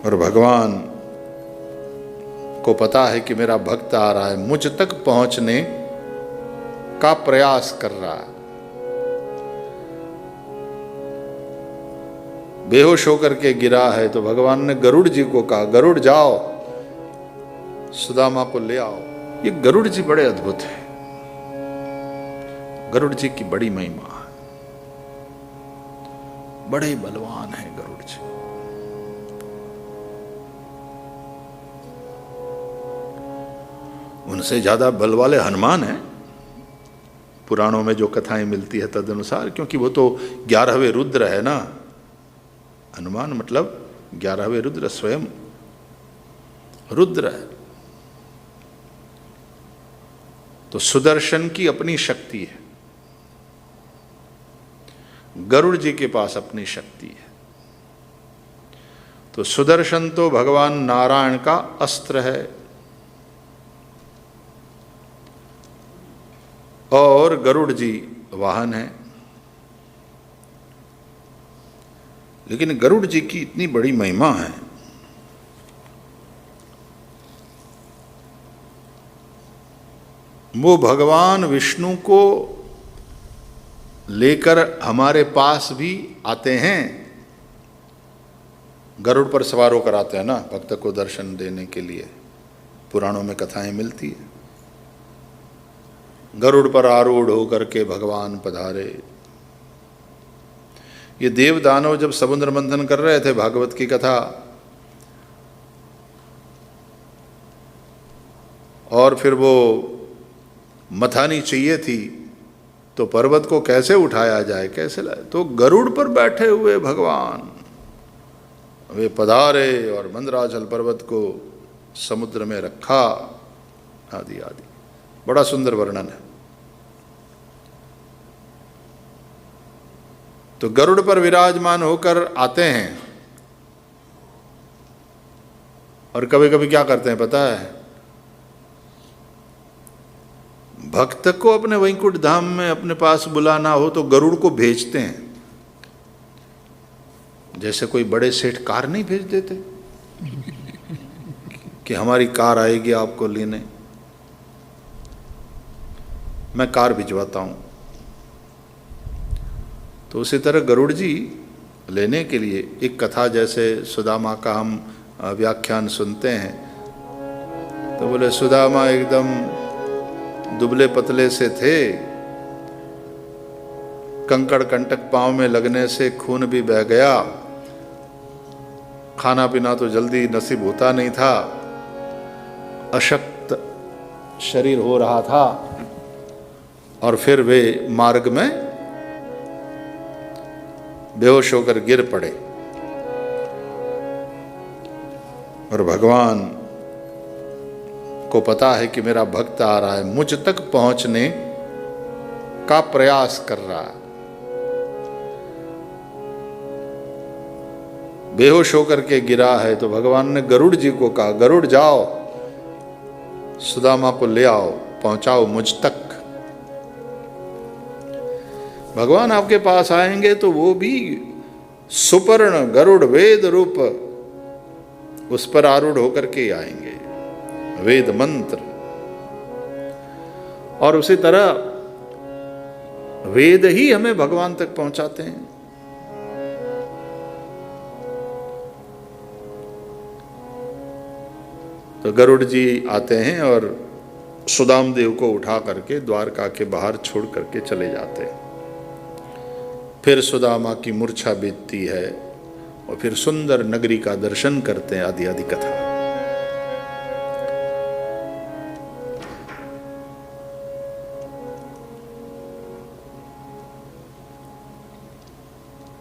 और भगवान को पता है कि मेरा भक्त आ रहा है, मुझ तक पहुंचने का प्रयास कर रहा है। बेहोश होकर के गिरा है तो भगवान ने गरुड़ जी को कहा, गरुड़ जाओ सुदामा को ले आओ। ये गरुड़ जी बड़े अद्भुत हैं, गरुड़ जी की बड़ी महिमा है, बड़े बलवान हैं गरुड़ जी। उनसे ज्यादा बल वाले हनुमान हैं पुराणों में जो कथाएं मिलती है तदनुसार, क्योंकि वो तो 11वें रुद्र है ना। हनुमान मतलब 11वें रुद्र, स्वयं रुद्र है। तो सुदर्शन की अपनी शक्ति है, गरुड़ जी के पास अपनी शक्ति है। तो सुदर्शन तो भगवान नारायण का अस्त्र है और गरुड़ जी वाहन है। लेकिन गरुड़ जी की इतनी बड़ी महिमा है, वो भगवान विष्णु को लेकर हमारे पास भी आते हैं, गरुड़ पर सवार होकर आते हैं ना भक्त को दर्शन देने के लिए। पुराणों में कथाएं मिलती है, गरुड़ पर आरूढ़ होकर के भगवान पधारे। ये देव दानव जब समुद्र मंथन कर रहे थे, भागवत की कथा, और फिर वो मथानी चाहिए थी तो पर्वत को कैसे उठाया जाए, कैसे लाए, तो गरुड़ पर बैठे हुए भगवान वे पधारे और मंदराचल पर्वत को समुद्र में रखा, आदि आदि। बड़ा सुंदर वर्णन है। तो गरुड़ पर विराजमान होकर आते हैं और कभी कभी क्या करते हैं पता है, भक्त को अपने वैकुंठ धाम में अपने पास बुलाना हो तो गरुड़ को भेजते हैं। जैसे कोई बड़े सेठ कार नहीं भेज देते कि हमारी कार आएगी आपको लेने, मैं कार भिजवाता हूं। तो उसी तरह गरुड़ जी लेने के लिए, एक कथा जैसे सुदामा का हम व्याख्यान सुनते हैं तो बोले सुदामा एकदम दुबले पतले से थे, कंकड़ कंटक पांव में लगने से खून भी बह गया, खाना पीना तो जल्दी नसीब होता नहीं था, अशक्त शरीर हो रहा था, और फिर वे मार्ग में बेहोश होकर गिर पड़े। और भगवान को पता है कि मेरा भक्त आ रहा है, मुझ तक पहुंचने का प्रयास कर रहा है। बेहोश होकर के गिरा है तो भगवान ने गरुड़ जी को कहा, गरुड़ जाओ सुदामा को ले आओ, पहुंचाओ मुझ तक। भगवान आपके पास आएंगे तो वो भी सुपर्ण गरुड़ वेद रूप उस पर आरूढ़ होकर के आएंगे, वेद मंत्र। और उसी तरह वेद ही हमें भगवान तक पहुंचाते हैं। तो गरुड़ जी आते हैं और सुदाम देव को उठा करके द्वारका के बाहर छोड़ करके चले जाते हैं। फिर सुदामा की मूर्छा बीतती है और फिर सुंदर नगरी का दर्शन करते हैं, आदि आदि कथा।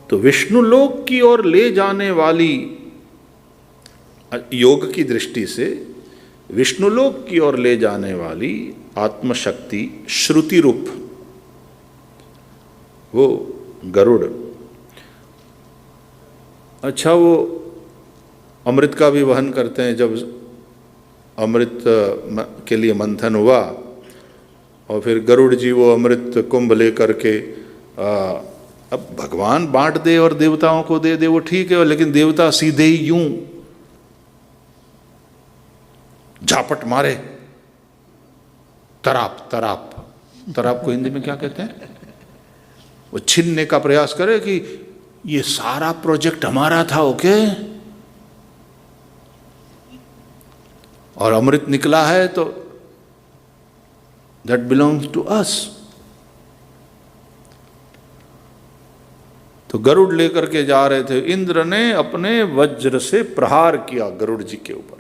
तो विष्णुलोक की ओर ले जाने वाली, योग की दृष्टि से विष्णुलोक की ओर ले जाने वाली आत्मशक्ति श्रुति रूप वो गरुड़। अच्छा, वो अमृत का भी वहन करते हैं। जब अमृत के लिए मंथन हुआ और फिर गरुड़ जी वो अमृत कुंभ लेकर के, अब भगवान बांट दे और देवताओं को दे दे वो ठीक है, लेकिन देवता सीधे ही यूं झापट मारे, तराप तराप तराप को हिंदी में क्या कहते हैं, वो छीनने का प्रयास करे कि ये सारा प्रोजेक्ट हमारा था, ओके, और अमृत निकला है तो दैट बिलोंग्स टू अस। तो गरुड़ लेकर के जा रहे थे, इंद्र ने अपने वज्र से प्रहार किया गरुड़ जी के ऊपर,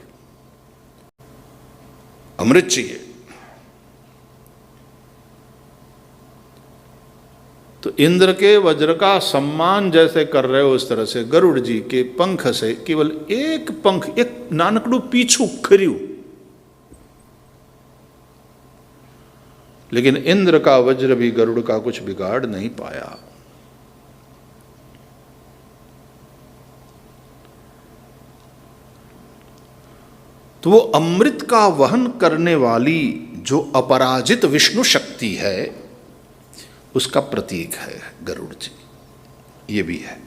अमृत चाहिए। तो इंद्र के वज्र का सम्मान जैसे कर रहे हो उस तरह से गरुड़ जी के पंख से केवल एक पंख, एक नानकड़ू पीछू खरियू, लेकिन इंद्र का वज्र भी गरुड़ का कुछ बिगाड़ नहीं पाया। तो वो अमृत का वहन करने वाली जो अपराजित विष्णु शक्ति है उसका प्रतीक है गरुड़ जी, ये भी है।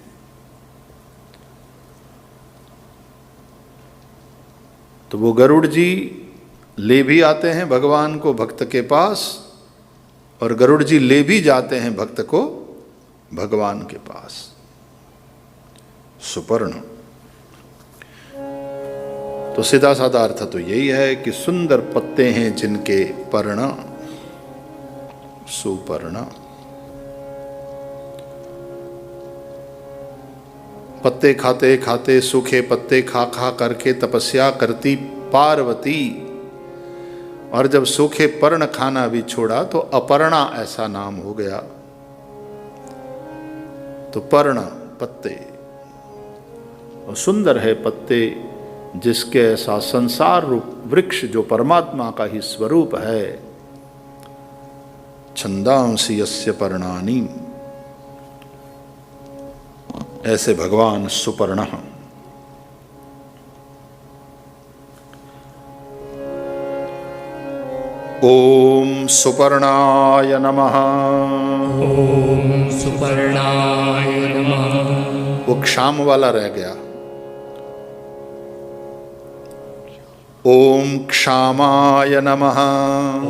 तो वो गरुड़ जी ले भी आते हैं भगवान को भक्त के पास, और गरुड़ जी ले भी जाते हैं भक्त को भगवान के पास। सुपर्ण, तो सीधा साधा अर्थ तो यही है कि सुंदर पत्ते हैं जिनके पर्ण, सुपर्ण। पत्ते खाते खाते सूखे पत्ते खा खा करके तपस्या करती पार्वती, और जब सूखे पर्ण खाना भी छोड़ा तो अपर्णा ऐसा नाम हो गया। तो पर्ण पत्ते, और सुंदर है पत्ते जिसके ऐसा संसार रूप वृक्ष जो परमात्मा का ही स्वरूप है। छंदांसि यस्य पर्णानि, ऐसे भगवान सुपर्ण। ओम सुपर्णाय नमः। ओम सुपर्णाय नमः। वो क्षाम वाला रह गया। ओम क्षामाय नमः।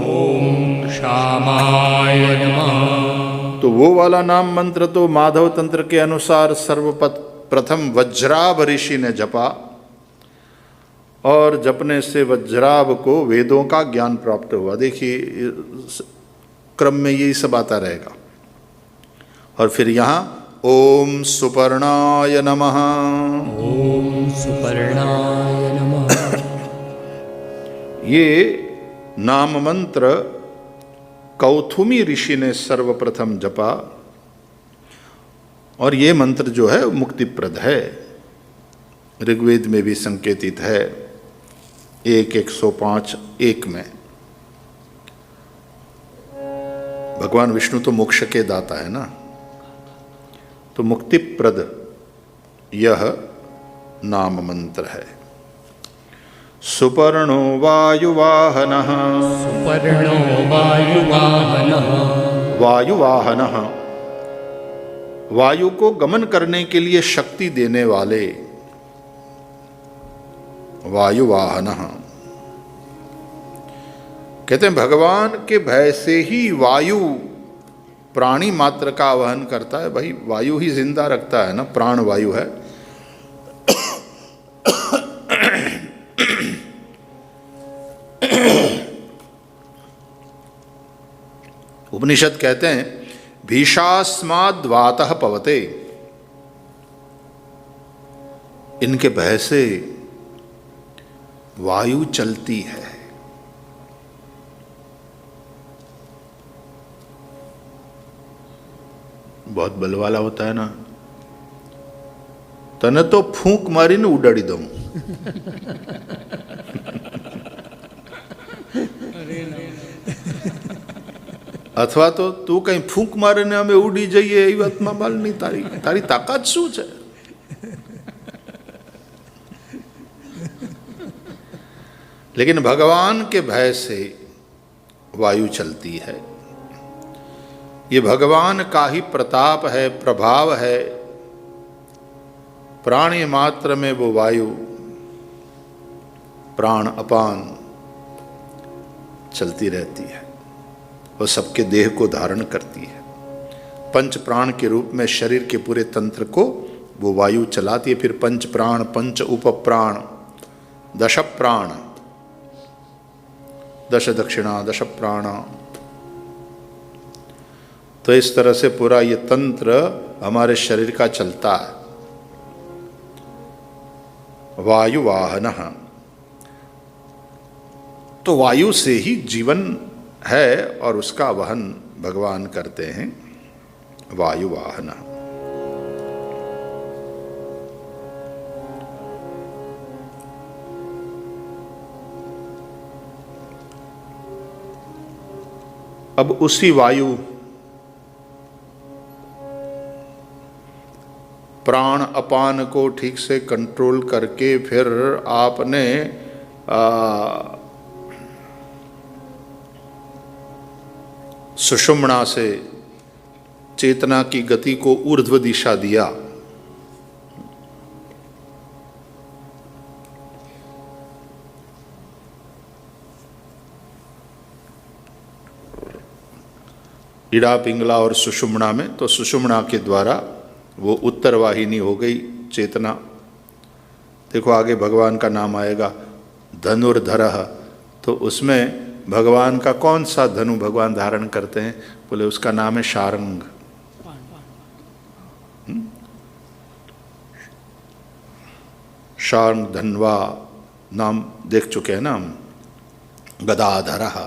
ओम क्षामाय नमः। तो वो वाला नाम मंत्र तो माधव तंत्र के अनुसार सर्वप्रथम वज्राभ ऋषि ने जपा, और जपने से वज्राभ को वेदों का ज्ञान प्राप्त हुआ। देखिए क्रम में यही सब आता रहेगा। और फिर यहाँ ओम सुपर्णाय नमः। ओम सुपर्णाय नमः। ये नाम मंत्र कौथुमी ऋषि ने सर्वप्रथम जपा, और ये मंत्र जो है मुक्तिप्रद है। ऋग्वेद में भी संकेतित है 1:105 में। भगवान विष्णु तो मोक्ष के दाता है ना, तो मुक्तिप्रद यह नाम मंत्र है। सुपर्णो वायुवाहनः। सुपर्णो वायुवाहनः। वायुवाहनः, वायु को गमन करने के लिए शक्ति देने वाले, वायुवाहनः। कहते हैं भगवान के भय से ही वायु प्राणी मात्र का वहन करता है। भाई वायु ही जिंदा रखता है ना, प्राण वायु है। उपनिषद कहते हैं भीषास्माद् वातः पवते, इनके भय से वायु चलती है। बहुत बल वाला होता है ना, तने तो फूंक मारी ने उडाड़ी दऊं। अथवा तो तू कहीं फूंक मारे ने हमें उड़ी जाइए, ये बात में माल नहीं। तारी तारी ताकत शू है। लेकिन भगवान के भय से वायु चलती है। ये भगवान का ही प्रताप है, प्रभाव है। प्राणी मात्र में वो वायु, प्राण अपान चलती रहती है, वो सबके देह को धारण करती है। पंच प्राण के रूप में शरीर के पूरे तंत्र को वो वायु चलाती है। फिर पंच प्राण, पंच उपप्राण, दश प्राण, दश दक्षिणा, दश प्राणा। तो इस तरह से पूरा ये तंत्र हमारे शरीर का चलता है। वायु वाहन, तो वायु से ही जीवन है और उसका वहन भगवान करते हैं, वायु वाहन। अब उसी वायु प्राण अपान को ठीक से कंट्रोल करके फिर आपने सुषुम्ना से चेतना की गति को ऊर्ध्व दिशा दिया। इड़ा पिंगला और सुषुम्ना में, तो सुषुम्ना के द्वारा वो उत्तर वाहिनी हो गई चेतना। देखो आगे भगवान का नाम आएगा धनुर्धरः, तो उसमें भगवान का कौन सा धनु भगवान धारण करते हैं? बोले उसका नाम है शारंग। शारंग धन्वा नाम देख चुके हैं ना हम। गदाधरः,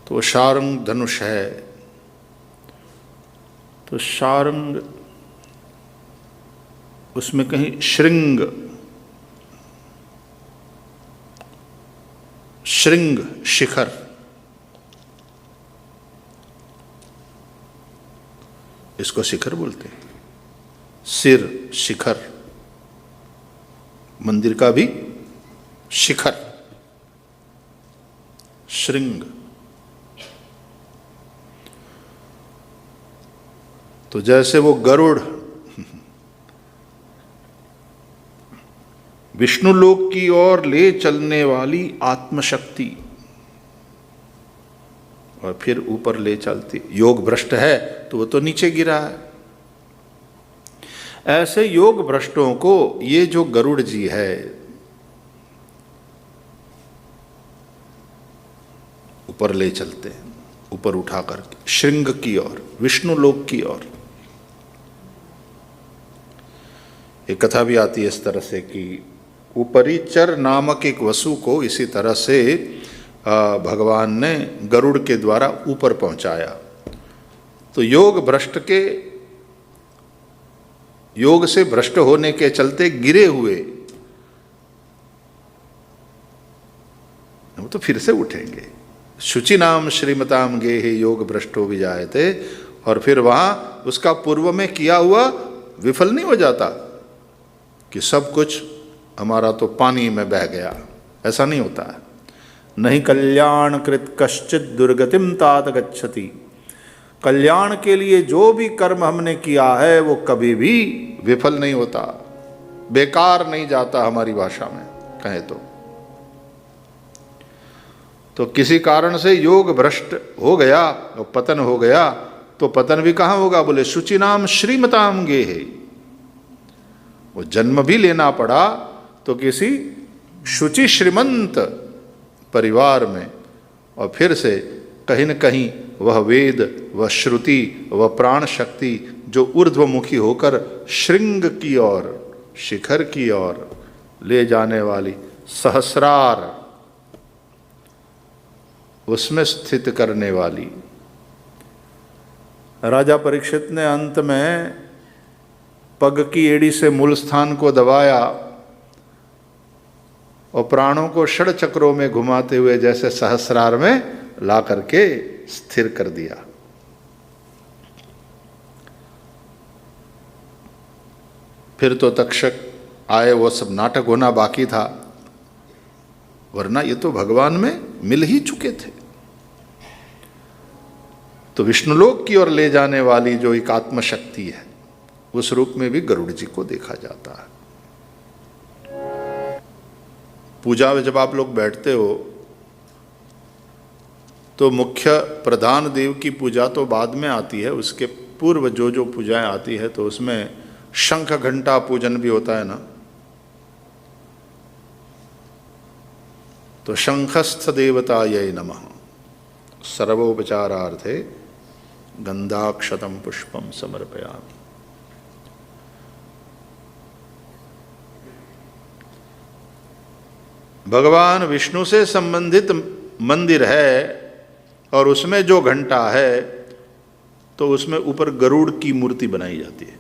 तो शारंग धनुष है। तो शारंग, उसमें कहीं श्रृंग, श्रृंग शिखर, इसको शिखर बोलते हैं। सिर शिखर, मंदिर का भी शिखर, श्रृंग। तो जैसे वो गरुड़ विष्णु लोक की ओर ले चलने वाली आत्मशक्ति और फिर ऊपर ले चलती, योग भ्रष्ट है तो वो तो नीचे गिरा है। ऐसे योग भ्रष्टों को ये जो गरुड़ जी है ऊपर ले चलते हैं, ऊपर उठा करके श्रृंग की ओर, विष्णु लोक की ओर। एक कथा भी आती है इस तरह से कि ऊपरीचर नामक एक वसु को इसी तरह से भगवान ने गरुड़ के द्वारा ऊपर पहुंचाया। तो योग भ्रष्ट के, योग से भ्रष्ट होने के चलते गिरे हुए वो तो फिर से उठेंगे। शुचि नाम श्रीमताम गेहे योग भ्रष्टो विजायते, और फिर वहां उसका पूर्व में किया हुआ विफल नहीं हो जाता कि सब कुछ हमारा तो पानी में बह गया, ऐसा नहीं होता है। नहीं कल्याण कृत कश्चित दुर्गतिम तात गच्छति। कल्याण के लिए जो भी कर्म हमने किया है वो कभी भी विफल नहीं होता, बेकार नहीं जाता, हमारी भाषा में कहें तो किसी कारण से योग भ्रष्ट हो गया और पतन हो गया, तो पतन भी कहाँ होगा? बोले शुचि नाम श्रीमताम गेहे। वो जन्म भी लेना पड़ा तो किसी शुचि श्रीमंत परिवार में, और फिर से कहीं न कहीं वह वेद, वह श्रुति, वह प्राण शक्ति जो ऊर्ध्वमुखी होकर श्रृंग की ओर, शिखर की ओर ले जाने वाली सहस्रार, उसमें स्थित करने वाली। राजा परीक्षित ने अंत में पग की एड़ी से मूल स्थान को दबाया और प्राणों को षड चक्रों में घुमाते हुए जैसे सहस्रार में ला करके स्थिर कर दिया। फिर तो तक्षक आए, वो सब नाटक होना बाकी था, वरना ये तो भगवान में मिल ही चुके थे। तो विष्णुलोक की ओर ले जाने वाली जो एक आत्म शक्ति है, उस रूप में भी गरुड़ जी को देखा जाता है। पूजा में जब आप लोग बैठते हो तो मुख्य प्रधान देव की पूजा तो बाद में आती है, उसके पूर्व जो जो पूजाएं आती है तो उसमें शंख घंटा पूजन भी होता है ना। तो शंखस्थ देवतायै नमः सर्वोपचारार्थे गंधाक्षतम पुष्पम समर्पयामि। भगवान विष्णु से संबंधित मंदिर है और उसमें जो घंटा है तो उसमें ऊपर गरुड़ की मूर्ति बनाई जाती है,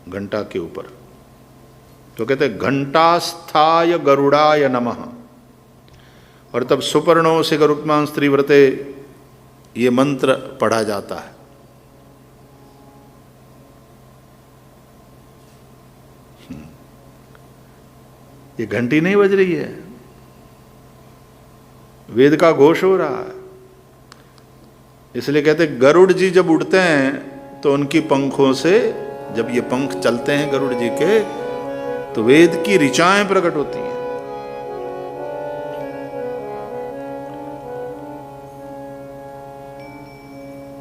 घंटा के ऊपर। तो कहते हैं घंटास्थाय गरुड़ाय नमः। और तब सुपर्णो से गरुत्मान स्त्रीव्रते ये मंत्र पढ़ा जाता है। ये घंटी नहीं बज रही है, वेद का घोष हो रहा है। इसलिए कहते हैं गरुड़ जी जब उड़ते हैं तो उनकी पंखों से, जब ये पंख चलते हैं गरुड़ जी के, तो वेद की ऋचाएं प्रकट होती हैं।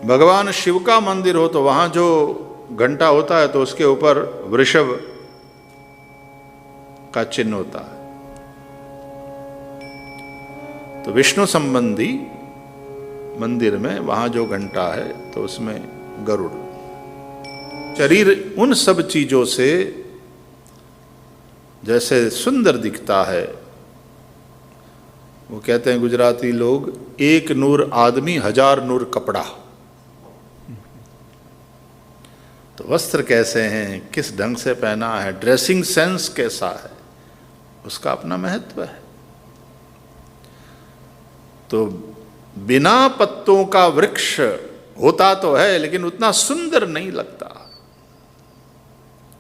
भगवान शिव का मंदिर हो तो वहां जो घंटा होता है तो उसके ऊपर वृषभ का चिन्ह होता है। तो विष्णु संबंधी मंदिर में वहां जो घंटा है तो उसमें गरुड़। शरीर उन सब चीजों से जैसे सुंदर दिखता है, वो कहते हैं गुजराती लोग, एक नूर आदमी हजार नूर कपड़ा। तो वस्त्र कैसे हैं, किस ढंग से पहना है, ड्रेसिंग सेंस कैसा है, उसका अपना महत्व है। तो बिना पत्तों का वृक्ष होता तो है लेकिन उतना सुंदर नहीं लगता,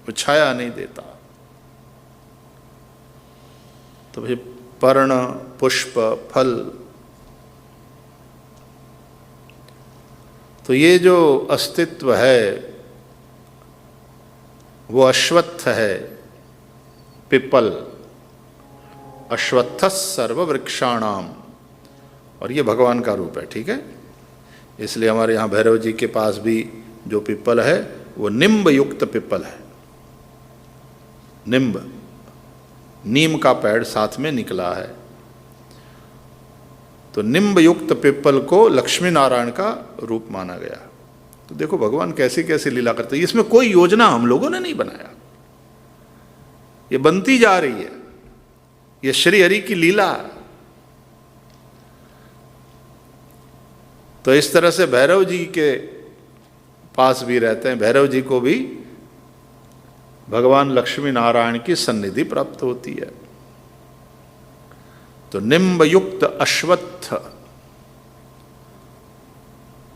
वो छाया नहीं देता। तो भाई पर्ण, पुष्प, फल, तो ये जो अस्तित्व है वो अश्वत्थ है, पिपल। अश्वत्थ सर्ववृक्षाणाम, और ये भगवान का रूप है, ठीक है। इसलिए हमारे यहाँ भैरव जी के पास भी जो पिपल है वो निम्ब युक्त पिपल है। निम्ब, नीम का पेड़ साथ में निकला है। तो निम्ब युक्त पिपल को लक्ष्मी नारायण का रूप माना गया। तो देखो भगवान कैसे कैसे लीला करते हैं। इसमें कोई योजना हम लोगों ने नहीं बनाया, ये बनती जा रही है, ये श्री हरि की लीला। तो इस तरह से भैरव जी के पास भी रहते हैं, भैरव जी को भी भगवान लक्ष्मी नारायण की सन्निधि प्राप्त होती है। तो निम्ब युक्त अश्वत्थ,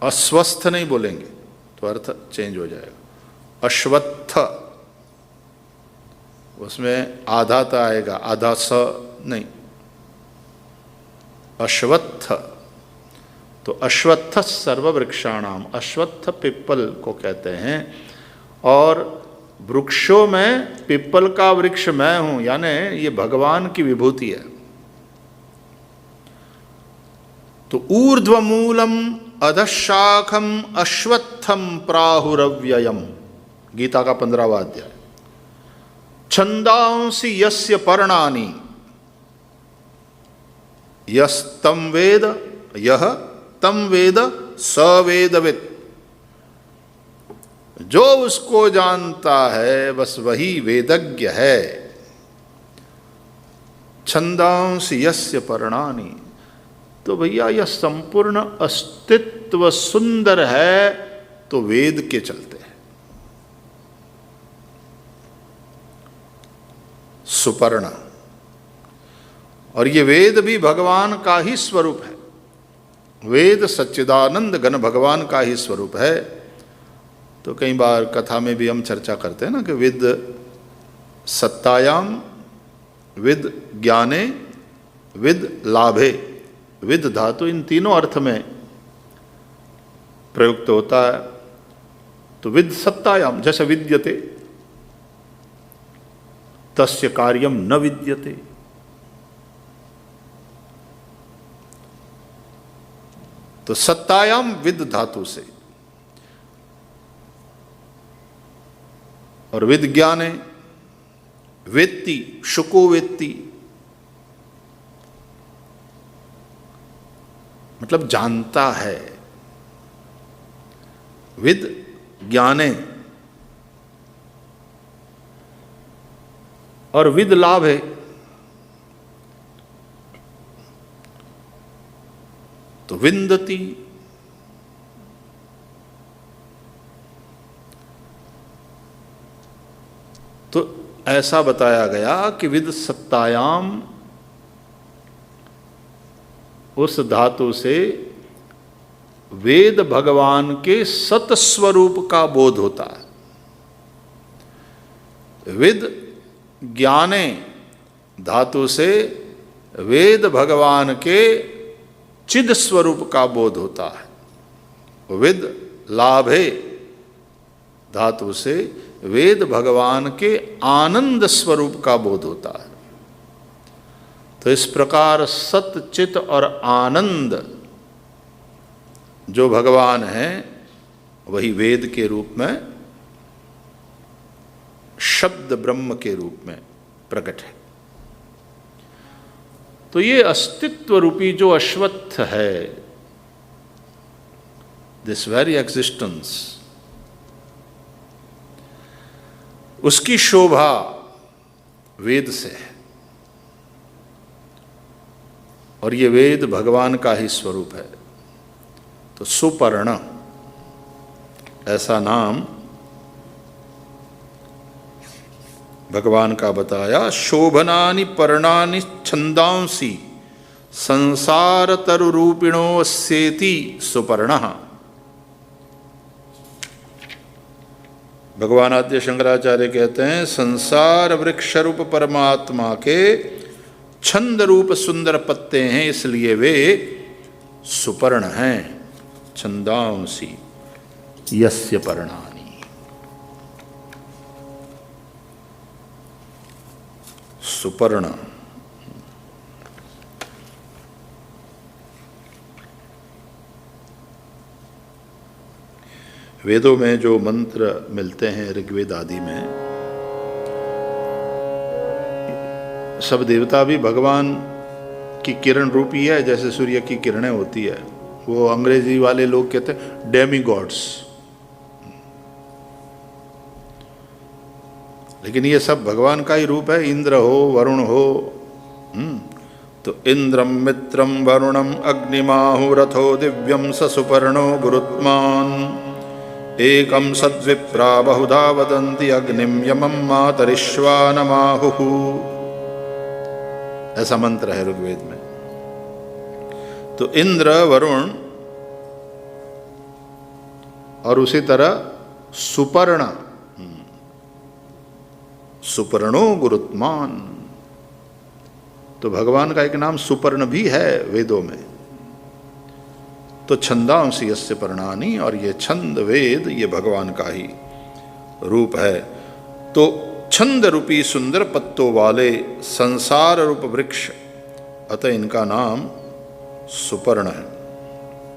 अस्वस्थ नहीं बोलेंगे तो अर्थ चेंज हो जाएगा। अश्वत्थ, उसमें आधा तो आएगा, आधा स नहीं, अश्वत्थ। तो अश्वत्थ सर्ववृक्षाणाम, अश्वत्थ पिप्पल को कहते हैं। और वृक्षों में पिप्पल का वृक्ष मैं हूं, यानी ये भगवान की विभूति है। तो ऊर्ध्वमूलम अधशाखम अश्वत्थम प्राहुरव्ययम, गीता का 15वां अध्याय। छंदांसि यस्य पर्णानि यस्तम वेद यह तम वेद स वेदवित्, जो उसको जानता है बस वही वेदज्ञ है। छंदांसि यस्य पर्णानि, तो भैया यह संपूर्ण अस्तित्व सुंदर है तो वेद के चलते हैं। सुपर्ण, और ये वेद भी भगवान का ही स्वरूप है। वेद सच्चिदानंद घन भगवान का ही स्वरूप है। तो कई बार कथा में भी हम चर्चा करते हैं ना कि विद सत्तायाम, विद ज्ञाने, विद लाभे। विद धातु इन तीनों अर्थ में प्रयुक्त होता है। तो विद सत्तायाम, जैसे विद्यते तस्य कार्यम न विद्यते, तो सत्तायाम विद धातु से, और विज्ञाने वेत्ति, शुको वेत्ति, मतलब जानता है। विद ज्ञाने, और विद लाभ है, तो विंदती, तो ऐसा बताया गया कि विद सत्तायाम, उस धातु से वेद भगवान के सत स्वरूप का बोध होता है। विद ज्ञाने धातु से वेद भगवान के चिद स्वरूप का बोध होता है। विद लाभे धातु से वेद भगवान के आनंद स्वरूप का बोध होता है। तो इस प्रकार सत, चित और आनंद जो भगवान हैं वही वेद के रूप में, शब्द ब्रह्म के रूप में प्रकट है। तो ये अस्तित्व रूपी जो अश्वत्थ है, दिस वेरी एग्जिस्टेंस, उसकी शोभा वेद से है, और ये वेद भगवान का ही स्वरूप है। तो सुपर्ण ऐसा नाम भगवान का बताया। शोभनानि पर्णानि छंदांसी संसार तरु रूपिणो सेति सुपर्णः। भगवान आद्य शंकराचार्य कहते हैं संसार वृक्ष रूप परमात्मा के छंद रूप सुंदर पत्ते हैं, इसलिए वे सुपर्ण हैं। छंदांसी यस्य पर्णानि, सुपर्ण। वेदों में जो मंत्र मिलते हैं ऋग्वेद आदि में, सब देवता भी भगवान की किरण रूपी है, जैसे सूर्य की किरणें होती है। वो अंग्रेजी वाले लोग कहते हैं डेमी गॉड्स, लेकिन ये सब भगवान का ही रूप है। इंद्र हो, वरुण हो, तो इंद्रम मित्रम वरुणम अग्निमाहु रथो दिव्यम ससुपर्णो गुरुत्मान एकम सद्विप्रा बहुधा वदन्ति अग्निम यमम मातरिश्वानमाहुः। ऐसा मंत्र है ऋग्वेद में। तो इंद्र, वरुण और उसी तरह सुपर्ण, सुपर्णो गुरुत्मान। तो भगवान का एक नाम सुपर्ण भी है वेदों में। तो छंदांसी यस्य पर्णानि, और ये छंद वेद ये भगवान का ही रूप है। तो छंद रूपी सुंदर पत्तों वाले संसार रूप वृक्ष, अतः इनका नाम सुपर्ण है।